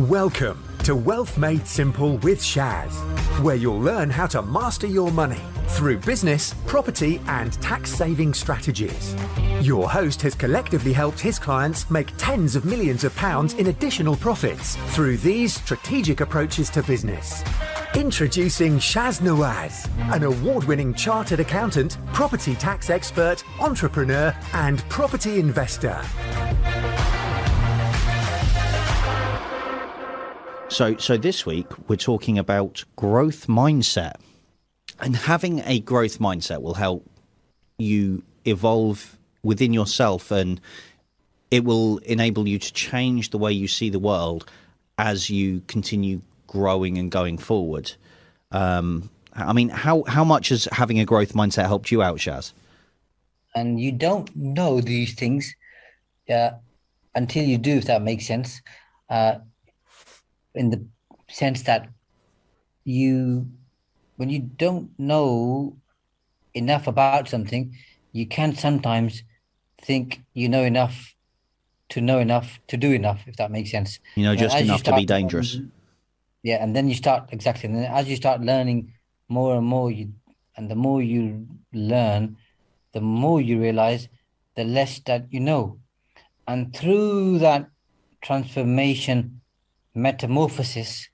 Welcome to Wealth Made Simple with Shaz, where you'll learn how to master your money through business, property, and tax-saving strategies. Your host has collectively helped his clients make tens of millions of pounds in additional profits through these strategic approaches to business. Introducing Shaz Nawaz, an award-winning chartered accountant, property tax expert, entrepreneur, and property investor. So this week we're talking about growth mindset, and having a growth mindset will help you evolve within yourself, and it will enable you to change the way you see the world as you continue growing and going forward. I mean, how much has having a growth mindset helped you out, Shaz? And you don't know these things until you do, if that makes sense. In the sense that when you don't know enough about something, you can sometimes think you know enough to do enough, if that makes sense. Just enough to be dangerous. Yeah, and then you start, exactly. And then as you start learning more and more, and the more you learn, the more you realize the less that you know. And through that transformation, metamorphosis,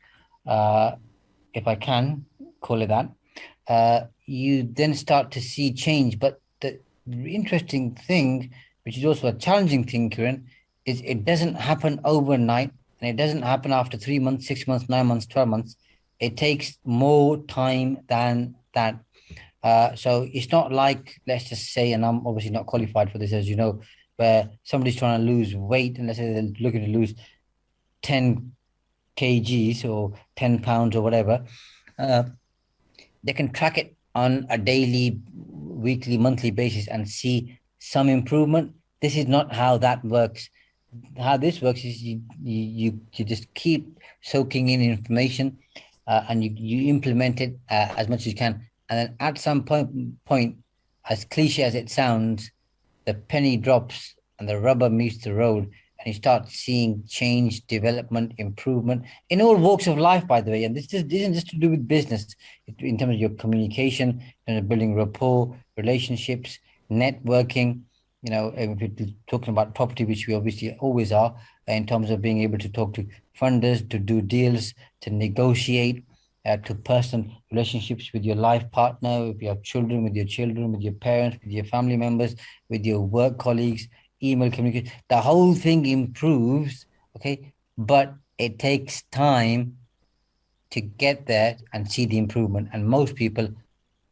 if I can call it that, you then start to see change. But the interesting thing, which is also a challenging thing, Kieran, is it doesn't happen overnight, and it doesn't happen after 3 months, 6 months, 9 months, 12 months. It takes more time than that. So it's not like, let's just say, and I'm obviously not qualified for this, as you know, where somebody's trying to lose weight, and let's say they're looking to lose 10 kgs or 10 pounds or whatever. They can track it on a daily, weekly, monthly basis and see some improvement. This is not how that works. How this works is you just keep soaking in information, and you implement it as much as you can. And then at some point, as cliche as it sounds, the penny drops and the rubber meets the road, and you start seeing change, development, improvement in all walks of life, by the way. And this isn't just to do with business, in terms of your communication, in terms of building rapport, relationships, networking. If you're talking about property, which we obviously always are, in terms of being able to talk to funders, to do deals, to negotiate, to personal relationships with your life partner, with your children, with your parents, with your family members, with your work colleagues, email communication. The whole thing improves, okay? But it takes time to get there and see the improvement. And most people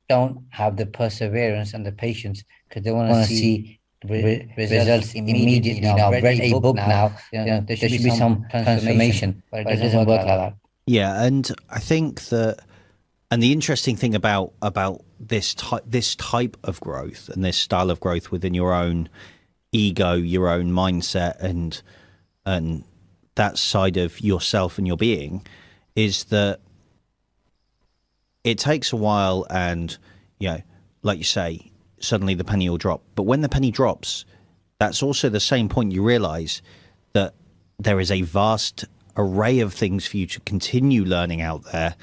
don't have the perseverance and the patience, because they want to see results immediately. Now, I've read a book now. There should be some transformation, but it doesn't work like that. Yeah, and I think that, and the interesting thing about this type of growth and this style of growth within your own ego, your own mindset, and that side of yourself and your being, is that it takes a while, and like you say, suddenly the penny will drop. But when the penny drops, that's also the same point you realize that there is a vast array of things for you to continue learning out there,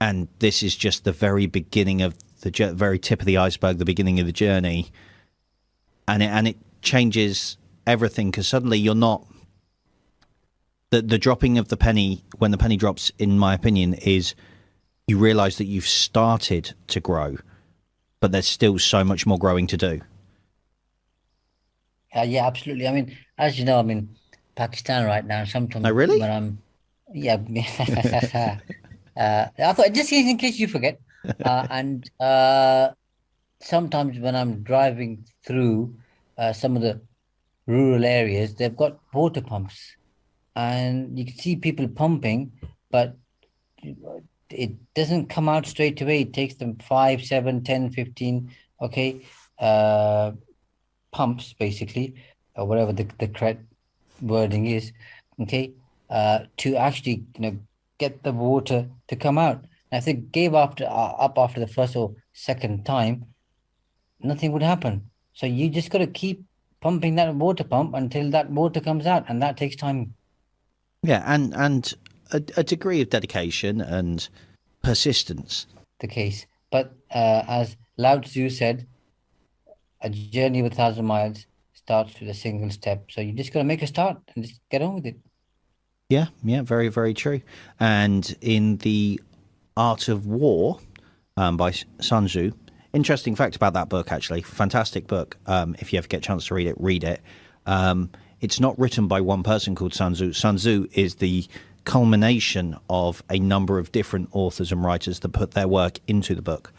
and this is just the very beginning of the very tip of the iceberg, the beginning of the journey, and it changes everything, because suddenly you're not the dropping of the penny. When the penny drops, in my opinion, is you realize that you've started to grow, but there's still so much more growing to do. Yeah, absolutely. I mean, as you know, I'm in Pakistan right now. Sometimes really? When I'm I thought, just in case you forget, and sometimes when I'm driving through some of the rural areas, they've got water pumps, and you can see people pumping, but it doesn't come out straight away. It takes them 5, 7, 10, 15, pumps, basically, or whatever the correct wording is, to actually get the water to come out. And if they gave up after the first or second time, nothing would happen. So you just got to keep pumping that water pump until that water comes out, and that takes time. Yeah, and a degree of dedication and persistence. The case. But as Lao Tzu said, a journey of 1,000 miles starts with a single step. So you just got to make a start and just get on with it. Yeah, very, very true. And in The Art of War by Sun Tzu, interesting fact about that book, actually, fantastic book. If you ever get a chance to read it, read it. It's not written by one person called Sun Tzu. Sun Tzu is the culmination of a number of different authors and writers that put their work into the book.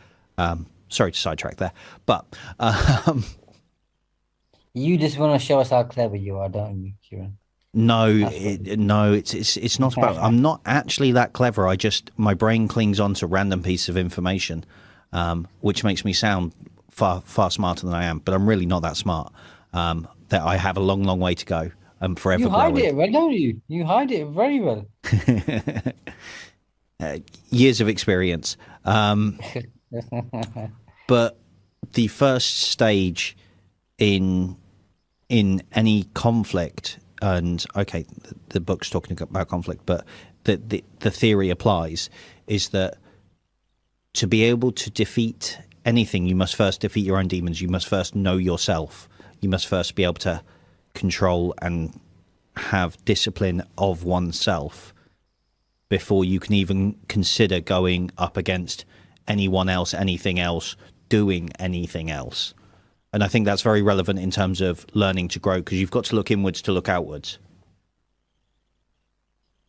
Sorry to sidetrack there, but You just want to show us how clever you are, don't you, Kieran? no, it's not about. I'm not actually that clever. My brain clings on to random pieces of information, which makes me sound far smarter than I am. But I'm really not that smart. That I have a long, long way to go. I'm forever You hide growing. it well, don't you? You hide it very well. Years of experience. But the first stage in any conflict, and okay, the book's talking about conflict, but the theory applies, is that to be able to defeat anything, you must first defeat your own demons. You must first know yourself. You must first be able to control and have discipline of oneself before you can even consider going up against anyone else, anything else, doing anything else. And I think that's very relevant in terms of learning to grow, because you've got to look inwards to look outwards.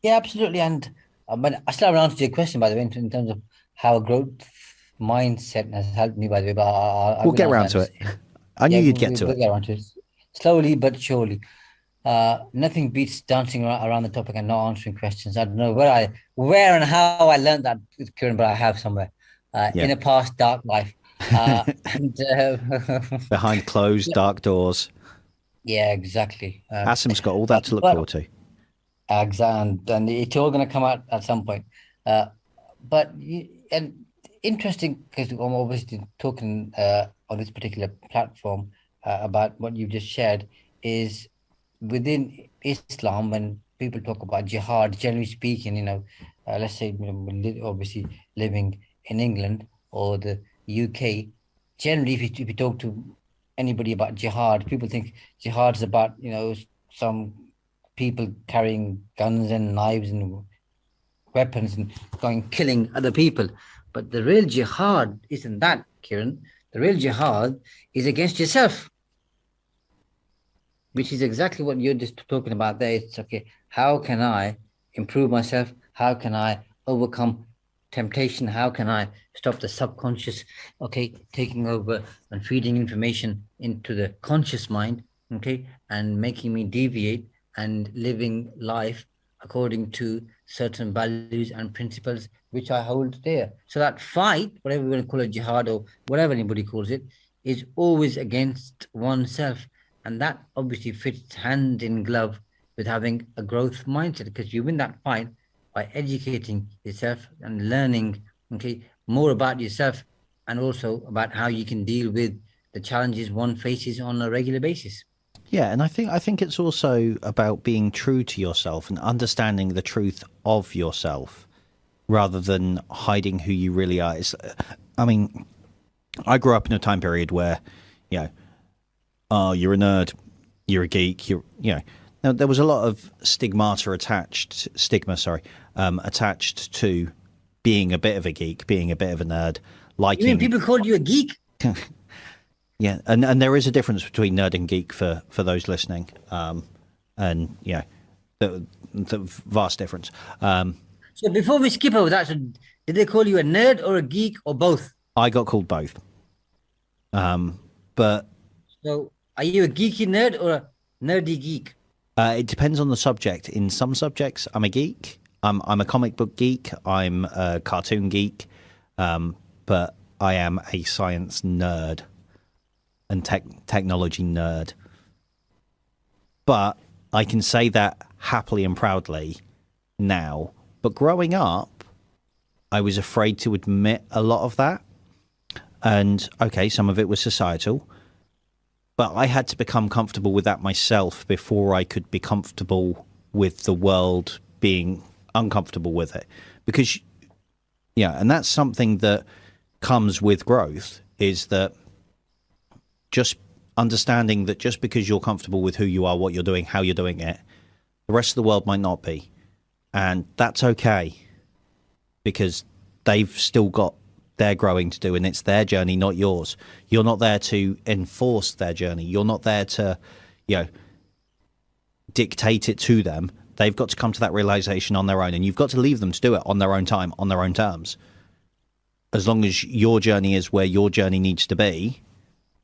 Yeah, absolutely. And but I still haven't answered your question, by the way, in terms of how growth mindset has helped me, by the way. But We'll get around to it. I knew you'd get to we'll it. get around to it. Slowly but surely. Nothing beats dancing around the topic and not answering questions. I don't know where and how I learned that, Kieran, but I have somewhere in a past dark life. And, Behind closed, dark doors. yeah, exactly. Asim's got all that to look forward to. Exactly, and it's all going to come out at some point. And interesting, because I'm obviously talking on this particular platform about what you've just shared, is within Islam, when people talk about jihad, generally speaking, let's say, obviously living in England or the UK, generally, if you talk to anybody about jihad, people think jihad is about, some people carrying guns and knives and weapons and going killing other people. But the real jihad isn't that, Kieran. The real jihad is against yourself, which is exactly what you're just talking about there. It's okay, how can I improve myself? How can I overcome temptation? How can I stop the subconscious, taking over and feeding information into the conscious mind, and making me deviate and living life according to certain values and principles which I hold dear. So that fight, whatever we want to call it, jihad or whatever anybody calls it, is always against oneself. And that obviously fits hand in glove with having a growth mindset, because you win that fight by educating yourself and learning more about yourself, and also about how you can deal with the challenges one faces on a regular basis. Yeah, and I think it's also about being true to yourself and understanding the truth of yourself rather than hiding who you really are. I grew up in a time period where, oh, you're a nerd, you're a geek, Now, there was a lot of stigma attached to being a bit of a geek, being a bit of a nerd. You mean people called you a geek? Yeah, and there is a difference between nerd and geek for those listening, and the vast difference. So before we skip over that, so did they call you a nerd or a geek or both? I got called both. But so are you a geeky nerd or a nerdy geek? It depends on the subject. In some subjects, I'm a geek. I'm a comic book geek. I'm a cartoon geek. But I am a science nerd and technology nerd. But I can say that happily and proudly now. But growing up, I was afraid to admit a lot of that. And, some of it was societal. But I had to become comfortable with that myself before I could be comfortable with the world being uncomfortable with it. Because, yeah, and that's something that comes with growth, is that just understanding that just because you're comfortable with who you are, what you're doing, how you're doing it, the rest of the world might not be. And that's okay, because they've still got their growing to do, and it's their journey, not yours. You're not there to enforce their journey. You're not there to, dictate it to them. They've got to come to that realization on their own, and you've got to leave them to do it on their own time, on their own terms. As long as your journey is where your journey needs to be,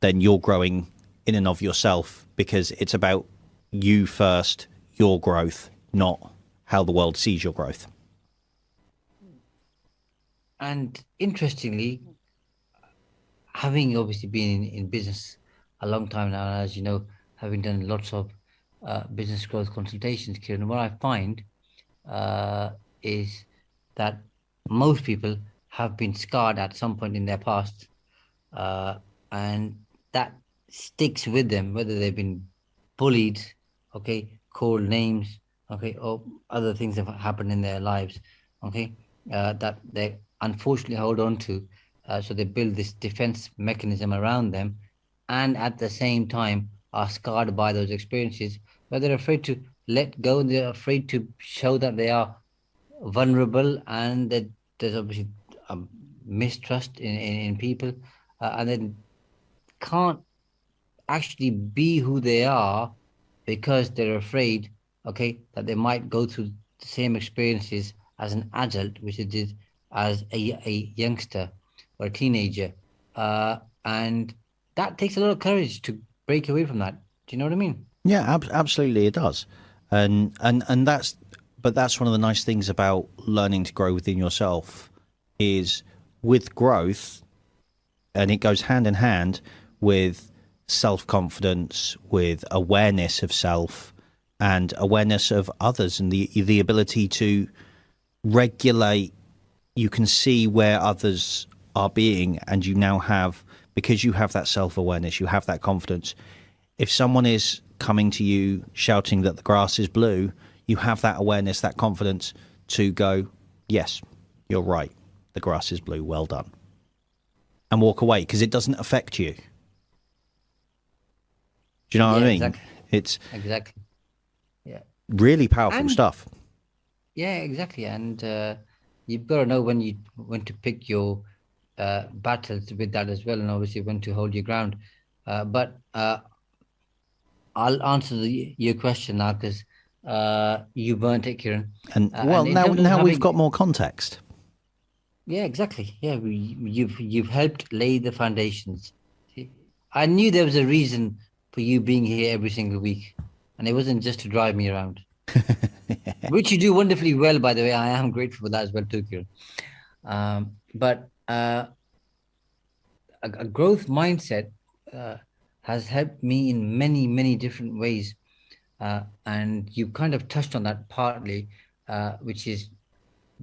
then you're growing in and of yourself, because it's about you first, your growth, not how the world sees your growth. And interestingly, having obviously been in business a long time now, as you know, having done lots of business growth consultations, Kieran, what I find is that most people have been scarred at some point in their past, and that sticks with them, whether they've been bullied, called names, or other things have happened in their lives, that they unfortunately hold on to. So they build this defense mechanism around them, and at the same time are scarred by those experiences, where they're afraid to let go, and they're afraid to show that they are vulnerable, and that there's obviously mistrust in people, and then can't actually be who they are, because they're afraid, that they might go through the same experiences as an adult, which it did as a youngster or a teenager, and that takes a lot of courage to break away from that. Do you know what I mean? Yeah, absolutely, it does, and that's one of the nice things about learning to grow within yourself, is with growth, and it goes hand in hand with self-confidence, with awareness of self and awareness of others, and the ability to regulate. You can see where others are being, and you now have, because you have that self-awareness, you have that confidence. If someone is coming to you shouting that the grass is blue, you have that awareness, that confidence to go, yes, you're right, the grass is blue, well done, and walk away, because it doesn't affect you. Do you know what I mean? Exactly. It's exactly. Yeah. really powerful stuff. Yeah, exactly. And you've got to know when to pick your battles with that as well, and obviously when to hold your ground. But I'll answer your question now, because you burnt it, Kieran. And in now terms of we've got more context. Yeah, exactly. Yeah, you've helped lay the foundations. See, I knew there was a reason for you being here every single week, and it wasn't just to drive me around, which you do wonderfully well, by the way. I am grateful for that as well too, Kieran. But a growth mindset has helped me in many, many different ways, and you kind of touched on that partly, which is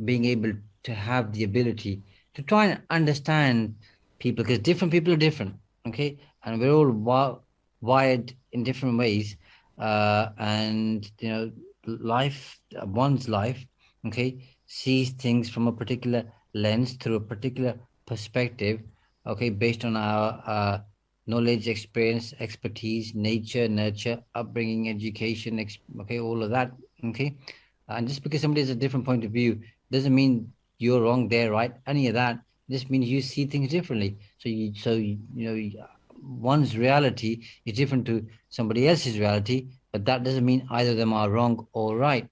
being able to have the ability to try and understand people, because different people are different, and we're all wired in different ways, and one's life, sees things from a particular lens, through a particular perspective, based on our knowledge, experience, expertise, nature, nurture, upbringing, education, all of that, and just because somebody has a different point of view doesn't mean you're wrong, they're right, any of that. This means you see things differently. So one's reality is different to somebody else's reality, but that doesn't mean either of them are wrong or right.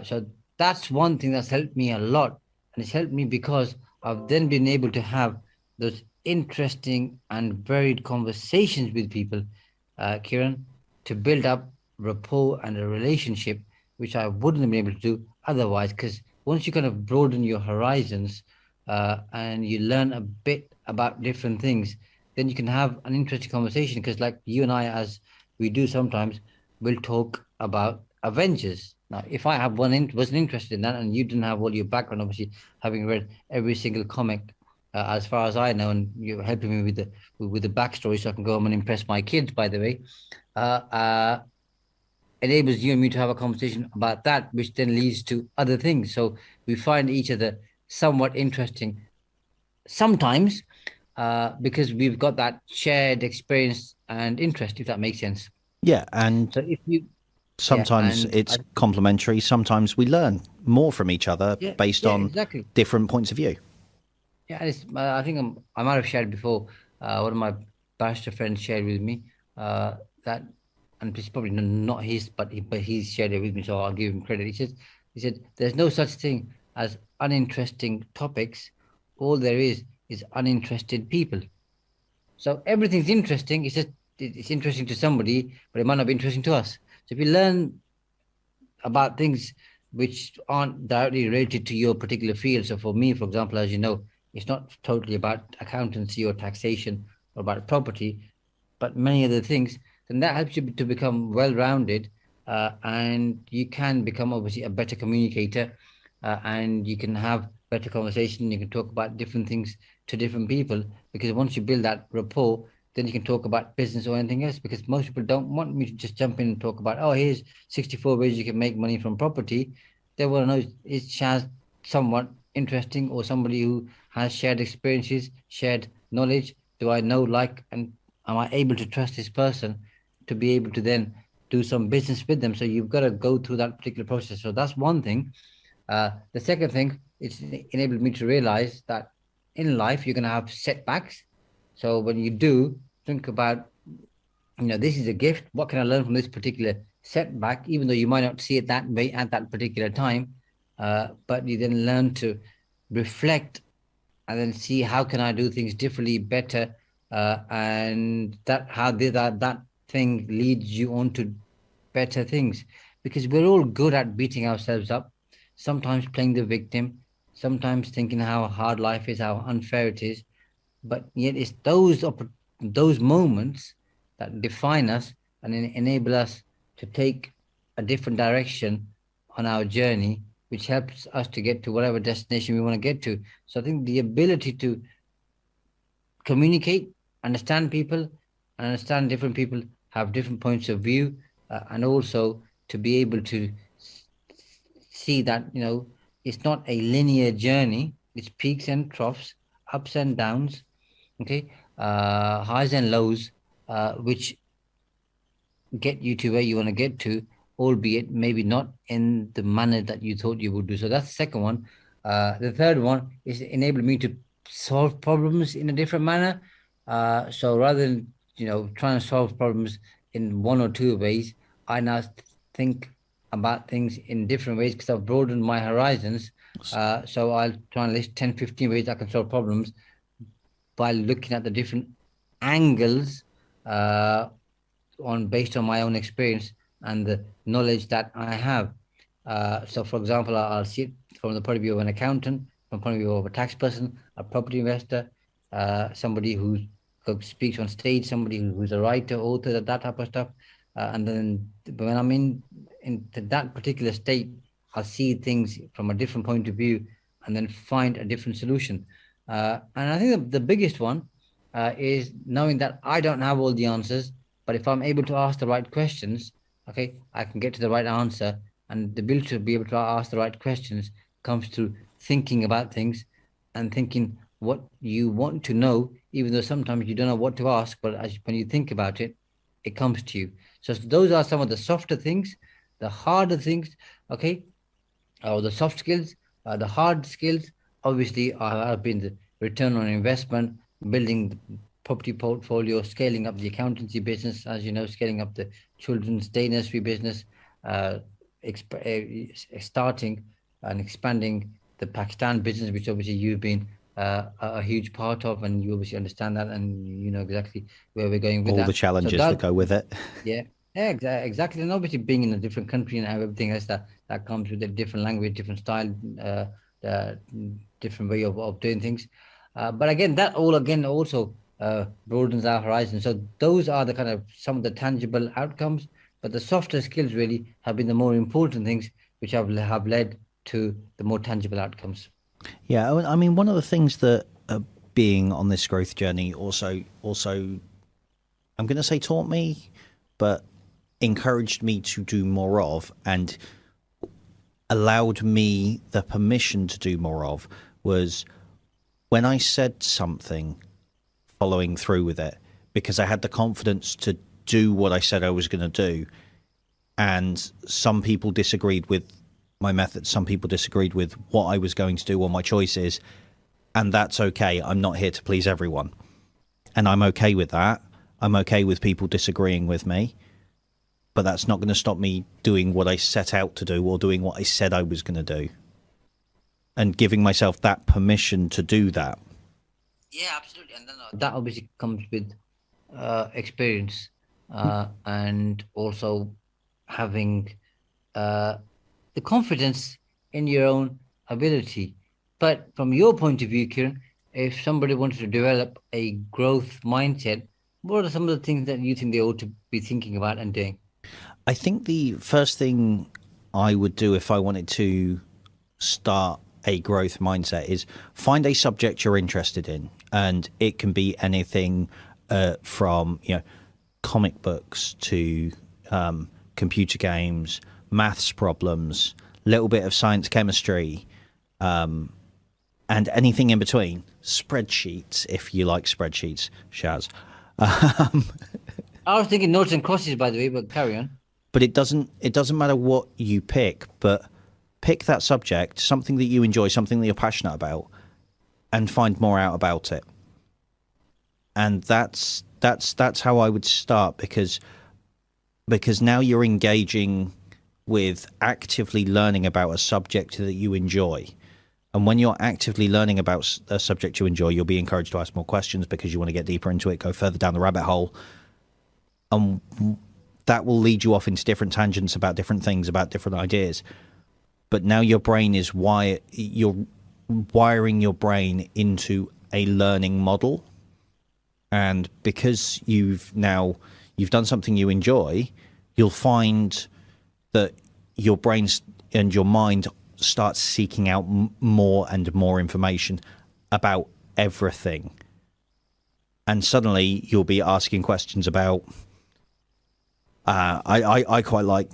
So that's one thing that's helped me a lot, and it's helped me because I've then been able to have those interesting and varied conversations with people, Kieran, to build up rapport and a relationship, which I wouldn't have been able to do otherwise. Because once you kind of broaden your horizons, and you learn a bit about different things, then you can have an interesting conversation. Because like you and I, as we do sometimes, we'll talk about Avengers. Now, if I wasn't interested in that, and you didn't have all your background, obviously having read every single comic, as far as I know, and you're helping me with the backstory, so I can go home and impress my kids, by the way, enables you and me to have a conversation about that, which then leads to other things. So we find each other somewhat interesting sometimes, because we've got that shared experience and interest, if that makes sense. Yeah, and So if you, sometimes it's complementary. Sometimes we learn more from each other based on exactly different points of view. Yeah, I think I might have shared before. One of my barrister friends shared with me that, and it's probably not his, but he's shared it with me, so I'll give him credit. He said, there's no such thing as uninteresting topics. All there is uninterested people. So everything's interesting. It's just it's interesting to somebody, but it might not be interesting to us. So if you learn about things which aren't directly related to your particular field. So for me, for example, as you know, it's not totally about accountancy or taxation or about property, but many other things. Then that helps you to become well-rounded, and you can become obviously a better communicator, and you can have better conversation. You can talk about different things to different people, because once you build that rapport, then you can talk about business or anything else, because most people don't want me to just jump in and talk about, oh, here's 64 ways you can make money from property. They want to know, is Shaz somewhat interesting, or somebody who has shared experiences, shared knowledge? Do I know, like, and am I able to trust this person to be able to then do some business with them? So you've got to go through that particular process. So that's one thing. The second thing, it's enabled me to realize that in life, you're going to have setbacks. So when you do, think about, this is a gift. What can I learn from this particular setback, even though you might not see it that way at that particular time, but you then learn to reflect and then see how can I do things differently, better, and that thing leads you on to better things, because we're all good at beating ourselves up, sometimes playing the victim, sometimes thinking how hard life is, how unfair it is, but yet it's those moments that define us and enable us to take a different direction on our journey, which helps us to get to whatever destination we want to get to. So I think the ability to communicate, understand people, and understand different people have different points of view, and also to be able to see that, it's not a linear journey. It's peaks and troughs, ups and downs, okay, highs and lows, which get you to where you want to get to, albeit maybe not in the manner that you thought you would do. So that's the second one. The third one is enable me to solve problems in a different manner. So rather than trying to solve problems in one or two ways, I now think about things in different ways, because I've broadened my horizons. So I'll try and list 10, 15 ways I can solve problems by looking at the different angles, based on my own experience and the knowledge that I have. So for example, I'll see it from the point of view of an accountant, from the point of view of a tax person, a property investor, somebody who speaks on stage, somebody who's a writer, author, that type of stuff. And then when I'm in that particular state, I'll see things from a different point of view and then find a different solution. And I think the biggest one is knowing that I don't have all the answers, but if I'm able to ask the right questions, okay, I can get to the right answer. And the ability to be able to ask the right questions comes through thinking about things and thinking what you want to know, even though sometimes you don't know what to ask, but when you think about it, it comes to you. So those are some of the softer things. The harder things, okay, or the soft skills. The hard skills, obviously, have been the return on investment, building the property portfolio, scaling up the accountancy business, as you know, scaling up the children's day nursery business, starting and expanding the Pakistan business, which obviously you've been a huge part of, and you obviously understand that, and you know exactly where we're going with all that. the challenges that go with it. Yeah, exactly. And obviously being in a different country and everything else that comes with a different language, different style, different way of doing things. But again, that all again also broadens our horizon. So those are the kind of some of the tangible outcomes, but the softer skills really have been the more important things, which have led to the more tangible outcomes. Yeah, I mean, one of the things that being on this growth journey also, I'm going to say taught me, but encouraged me to do more of and allowed me the permission to do more of was when I said something, following through with it, because I had the confidence to do what I said I was going to do. And some people disagreed with my method. Some people disagreed with what I was going to do or my choices. And that's okay. I'm not here to please everyone. And I'm okay with that. I'm okay with people disagreeing with me. But that's not going to stop me doing what I set out to do or doing what I said I was going to do. And giving myself that permission to do that. Yeah, absolutely. And then that obviously comes with experience and also having the confidence in your own ability. But from your point of view, Kieran, if somebody wanted to develop a growth mindset, what are some of the things that you think they ought to be thinking about and doing? I think the first thing I would do if I wanted to start a growth mindset is find a subject you're interested in. And it can be anything from, comic books to computer games, maths problems, a little bit of science, chemistry, and anything in between. Spreadsheets, if you like spreadsheets, Shaz. I was thinking notes and crosses, by the way, but carry on. But it doesn't matter what you pick, but pick that subject, something that you enjoy, something that you're passionate about, and find more out about it. And that's how I would start, because now you're engaging with actively learning about a subject that you enjoy. And when you're actively learning about a subject you enjoy, you'll be encouraged to ask more questions because you want to get deeper into it, go further down the rabbit hole. And that will lead you off into different tangents about different things, about different ideas. But now your brain is you're wiring your brain into a learning model. And because you've done something you enjoy, you'll find that your brain and your mind starts seeking out more and more information about everything. And suddenly you'll be asking questions about, I quite like,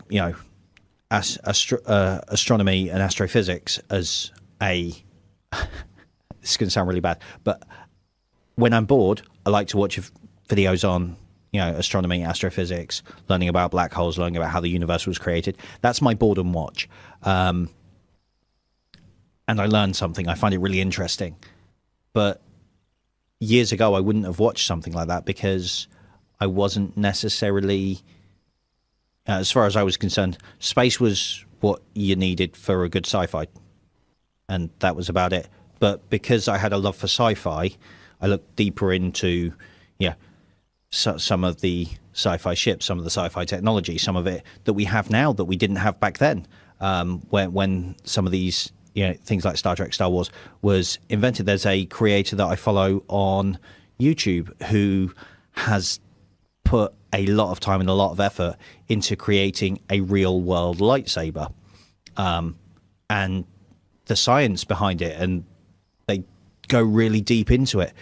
astronomy and astrophysics as a, this is going to sound really bad, but when I'm bored, I like to watch videos on, astronomy, astrophysics, learning about black holes, learning about how the universe was created. That's my boredom watch. And I learned something. I find it really interesting. But years ago, I wouldn't have watched something like that because I wasn't necessarily, as far as I was concerned, space was what you needed for a good sci-fi. And that was about it. But because I had a love for sci-fi, I looked deeper into, some of the sci-fi ships, some of the sci-fi technology, some of it that we have now that we didn't have back then. When some of these, things like Star Trek, Star Wars was invented. There's a creator that I follow on YouTube who has put a lot of time and a lot of effort into creating a real world lightsaber, and the science behind it, and they go really deep into it.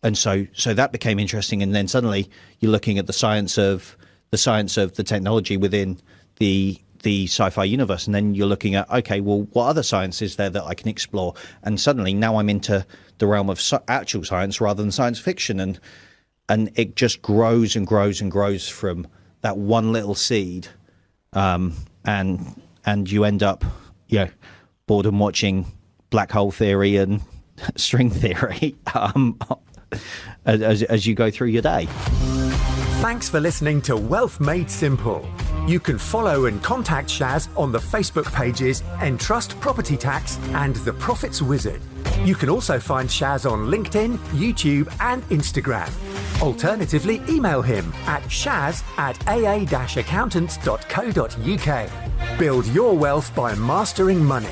And so that became interesting. And then suddenly you're looking at the science of the technology within the sci-fi universe. And then you're looking at, okay, well, what other science is there that I can explore? And suddenly now I'm into the realm of actual science rather than science fiction. And it just grows and grows and grows from that one little seed. And you end up, boredom watching black hole theory and string theory as you go through your day. Thanks for listening to Wealth Made Simple. You can follow and contact Shaz on the Facebook pages Entrust Property Tax and The Profits Wizard. You can also find Shaz on LinkedIn, YouTube and Instagram. Alternatively, email him at shaz@aa-accountants.co.uk. Build your wealth by mastering money.